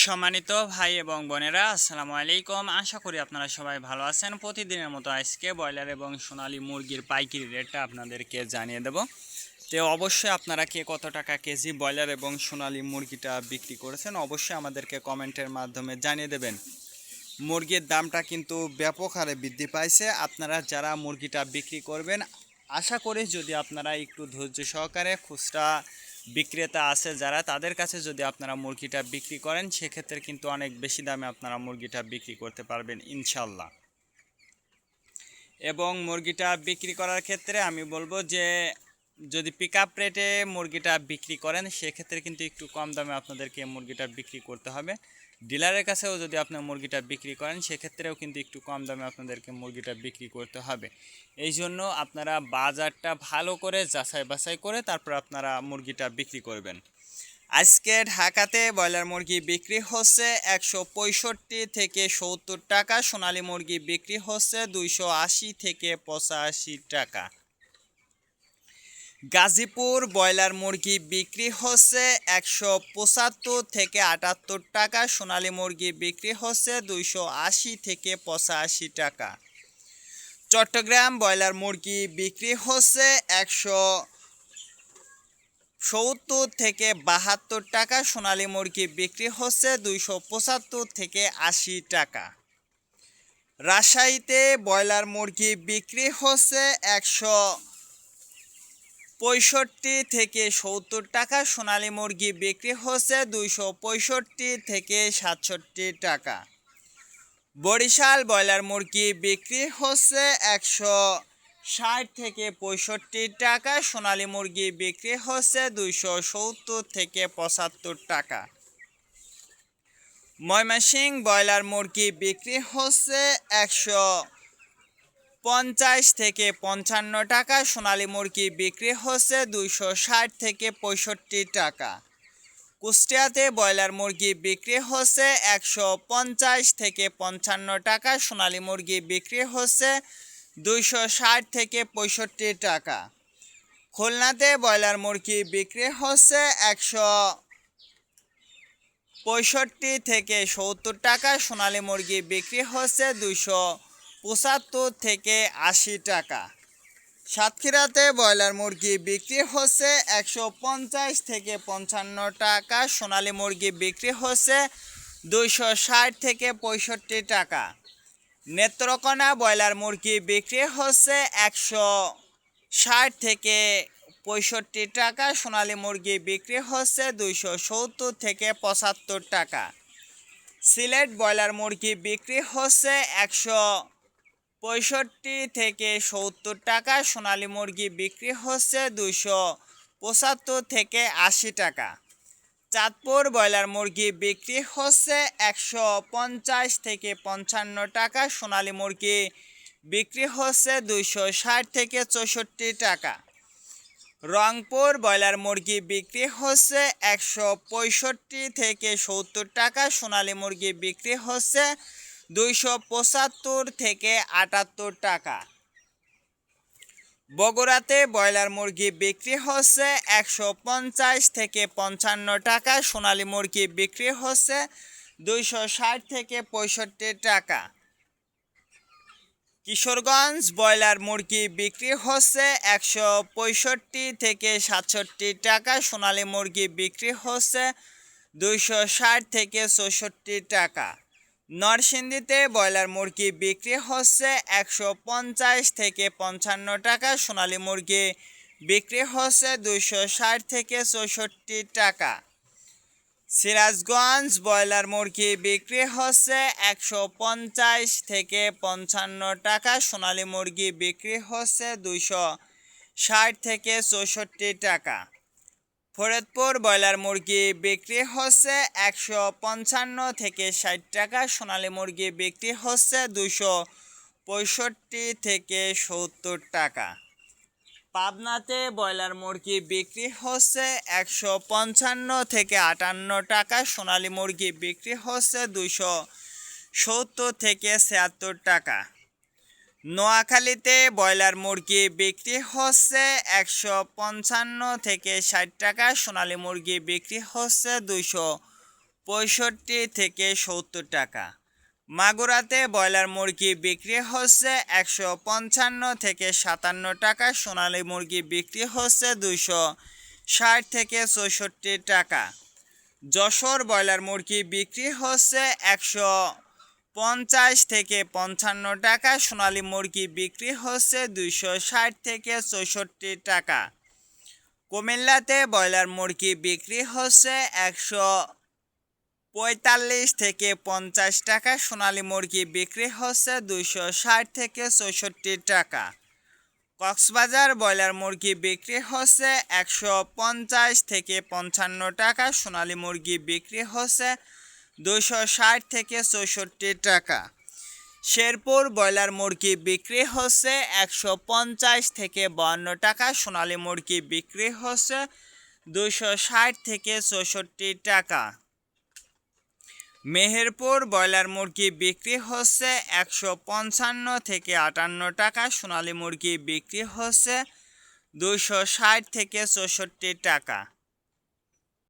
সম্মানিত ভাই এবং বোনেরা, আসসালামু আলাইকুম। আশা করি আপনারা সবাই ভালো আছেন। প্রতিদিনের মতো আজকে ব্রয়লার এবং সোনালী মুরগির পাইকারি রেটটা আপনাদেরকে জানিয়ে দেব। তো অবশ্যই আপনারা কে কত টাকা কেজি ব্রয়লার এবং সোনালী মুরগিটা বিক্রি করেছেন অবশ্যই আমাদেরকে কমেন্টের মাধ্যমে জানিয়ে দেবেন। মুরগির দামটা কিন্তু ব্যাপক হারে বৃদ্ধি পাইছে। আপনারা যারা মুরগিটা বিক্রি করবেন, আশা করি যদি আপনারা একটু ধৈর্য সহকারে খুচরা বিক্রেতা আছে যারা, তাদের কাছে যদি আপনারা মুরগিটা বিক্রি করেন, সেক্ষেত্রে কিন্তু অনেক বেশি দামে আপনারা মুরগিটা বিক্রি করতে পারবেন ইনশাল্লাহ। এবং মুরগিটা বিক্রি করার ক্ষেত্রে আমি বলবো যে যদি পিক আপ রেটে মুরগিটা বিক্রি করেন, সেক্ষেত্রে কিন্তু একটু কম দামে আপনাদেরকে মুরগিটা বিক্রি করতে হবে। ডিলারের কাছেও যদি আপনার মুরগিটা বিক্রি করেন, সেক্ষেত্রেও কিন্তু একটু কম দামে আপনাদেরকে মুরগিটা বিক্রি করতে হবে। এই জন্য আপনারা বাজারটা ভালো করে যাচাই বাছাই করে তারপর আপনারা মুরগিটা বিক্রি করবেন। আজকে ঢাকাতে ব্রয়লার মুরগি বিক্রি হচ্ছে 165 থেকে 70 টাকা, সোনালী মুরগি বিক্রি হচ্ছে 280 থেকে 85 টাকা। গাজীপুর ব্রয়লার মুরগি বিক্রি হচ্ছে 175 থেকে 78 টাকা, সোনালী মুরগি বিক্রি হচ্ছে 280 থেকে 85 টাকা। চট্টগ্রাম ব্রয়লার মুরগি বিক্রি হচ্ছে 170 থেকে 72 টাকা, সোনালী মুরগি বিক্রি হচ্ছে 275 থেকে 80 টাকা। রাজশাহীতে ব্রয়লার মুরগি বিক্রি হচ্ছে 165 থেকে 70 টাকা, সোনালী মুরগি বিক্রি হচ্ছে 265 থেকে 67 টাকা। বরিশাল ব্রয়লার মুরগি বিক্রি হচ্ছে 160 থেকে 65 টাকা, সোনালী মুরগি বিক্রি হচ্ছে 270 থেকে 75 টাকা। ময়মনসিংহ ব্রয়লার মুরগি বিক্রি হচ্ছে 150 থেকে 55 টাকা, সোনালী মুরগি বিক্রি হচ্ছে 260 থেকে 65 টাকা। কুষ্টিয়াতে ব্রয়লার মুরগি বিক্রি হচ্ছে 150 থেকে 55 টাকা, সোনালী মুরগি বিক্রি হচ্ছে 260 থেকে 65 টাকা। খুলনাতে ব্রয়লার মুরগি বিক্রি হচ্ছে 165 থেকে 70 টাকা, সোনালী মুরগি বিক্রি হচ্ছে 275 থেকে 80 টাকা। সাতক্ষীরাতে ব্রয়লার মুরগি বিক্রি হচ্ছে 150 থেকে 55 টাকা, সোনালী মুরগি বিক্রি হচ্ছে 260 থেকে 65 টাকা। নেত্রকোনা ব্রয়লার মুরগি বিক্রি হচ্ছে 160 থেকে 65 টাকা, সোনালী মুরগি বিক্রি হচ্ছে 270 থেকে 75 টাকা। সিলেট ব্রয়লার মুরগি বিক্রি হচ্ছে 165 থেকে 70 টাকা, সোনালী মুরগি বিক্রি হচ্ছে 275 থেকে 80 টাকা। চাঁদপুর ব্রয়লার মুরগি বিক্রি হচ্ছে 150 থেকে 55 টাকা, সোনালী মুরগি বিক্রি হচ্ছে 260 থেকে 64 টাকা। রংপুর ব্রয়লার মুরগি বিক্রি হচ্ছে 165 থেকে 70 টাকা, সোনালী মুরগি বিক্রি হচ্ছে 275 থেকে 78 টাকা। বগুড়াতে ব্রয়লার মুরগি বিক্রি হচ্ছে 150 থেকে 55 টাকা, সোনালী মুরগি বিক্রি হচ্ছে 260 থেকে 65 টাকা। কিশোরগঞ্জ ব্রয়লার মুরগি বিক্রি হচ্ছে 165 থেকে 67 টাকা, সোনালী মুরগি বিক্রি হচ্ছে 260 থেকে 64 টাকা। নরসিংদীতে ব্রয়লার মুরগি বিক্রি হচ্ছে 150 থেকে 55 টাকা, সোনালী মুরগি বিক্রি হচ্ছে 260 থেকে 64 টাকা। সিরাজগঞ্জ ব্রয়লার মুরগি বিক্রি হচ্ছে 150 থেকে 55 টাকা, সোনালী মুরগি বিক্রি হচ্ছে 260 থেকে 64 টাকা। ফরিদপুর ব্রয়লার মুরগি বিক্রি হচ্ছে 155 থেকে 60 টাকা, সোনালী মুরগি বিক্রি হচ্ছে 265 থেকে 70 টাকা। পাবনাতে ব্রয়লার মুরগি বিক্রি হচ্ছে 155 থেকে 58 টাকা, সোনালী মুরগি বিক্রি হচ্ছে 270 থেকে 76 টাকা। নোয়াখালীতে ব্রয়লার মুরগি বিক্রি হচ্ছে 155 থেকে 60 টাকা, সোনালী মুরগি বিক্রি হচ্ছে 65 থেকে 70 টাকা। মাগুরাতে ব্রয়লার মুরগি বিক্রি হচ্ছে 155 থেকে 57 টাকা। সোনালী মুরগি বিক্রি হচ্ছে 260 থেকে 64 টাকা। যশোর ব্রয়লার মুরগি বিক্রি হচ্ছে 150 থেকে 55 টাকা। সোনালী মুরগি বিক্রি হচ্ছে 260 থেকে 64 টাকা। কুমিল্লাতে ব্রয়লার মুরগি বিক্রি হচ্ছে 145 থেকে 50 টাকা। সোনালী মুরগি বিক্রি হচ্ছে 260 থেকে 64 টাকা। কক্সবাজার ব্রয়লার মুরগি বিক্রি হচ্ছে 150 থেকে 55 টাকা। সোনালী মুরগি বিক্রি হচ্ছে 260 থেকে 64 টাকা। শেরপুর ব্রয়লার মুরগি বিক্রি হচ্ছে 150 থেকে 52 টাকা। সোনালী মুরগি বিক্রি হচ্ছে 260 থেকে 64 টাকা। মেহেরপুর ব্রয়লার মুরগি বিক্রি হচ্ছে 155 থেকে 58 টাকা। সোনালী মুরগি বিক্রি হচ্ছে 260 থেকে 64 টাকা।